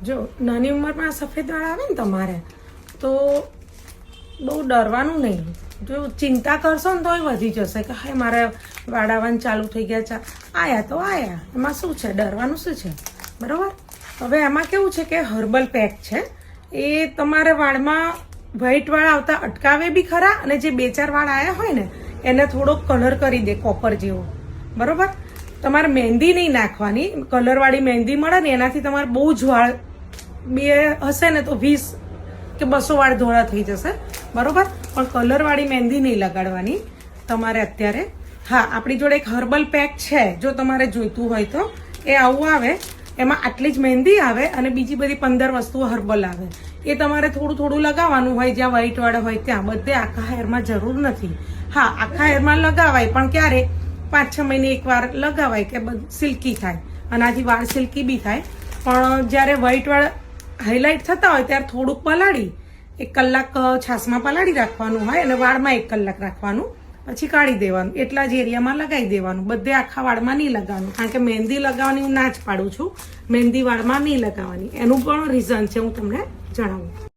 જો નાની ઉંમરમાં સફેદ વાળ આવે ને તમારે તો બહુ ડરવાનું નહીં. જો ચિંતા કરશો ને તોય વધી જશે કે હાય મારે વાળ આવવાનું ચાલુ થઈ ગયા છે. આયા તો આયા, એમાં શું છે, ડરવાનું શું છે, બરાબર. હવે એમાં કેવું છે કે હર્બલ પેક છે, એ તમારે વાળમાં વ્હાઈટ વાળ આવતા અટકાવે બી ખરા, અને જે 2-4 વાળ આવ્યા હોય ને એને થોડોક કલર કરી દે કોપર જેવો, બરોબર. તમારે મહેંદી નહીં નાખવાની, કલરવાળી મહેંદી મળે ને એનાથી તમારે બહુ જ વાળ બે હશે ને તો 20 કે 200 વાળ ધોળા થઈ જશે, બરોબર. પણ કલરવાળી મહેંદી નહીં લગાડવાની તમારે અત્યારે. હા, આપણી જોડે એક હર્બલ પેક છે, જો તમારે જોઈતું હોય તો એ આવું આવે, એમાં આટલી જ મહેંદી આવે અને બીજી બધી 15 વસ્તુઓ હર્બલ આવે. એ તમારે થોડું થોડું લગાવવાનું હોય, જ્યાં વ્હાઈટ વાળ હોય ત્યાં. બધે આખા હેરમાં જરૂર નથી. હા, આખા હેરમાં લગાવાય પણ ક્યારે 5-6 મહિને એકવાર લગાવાય કે સિલ્કી થાય, આનાથી વાળ સિલ્કી બી થાય. પણ જ્યારે વ્હાઈટ વાળ હાઇલાઇટ થતા હોય ત્યારે થોડુંક પલાળી 1 કલાક છાશમાં પલાળી રાખવાનું હોય અને વાળમાં 1 કલાક રાખવાનું, પછી કાઢી દેવાનું. એટલા જ એરિયામાં લગાવી દેવાનું, બધે આખા વાળમાં નહીં લગાવવાનું. કારણ કે મહેંદી લગાવવાની હું ના જ પાડું છું, મહેંદી વાળમાં નહીં લગાવવાની. એનું પણ રીઝન છે, હું તમને જણાવું.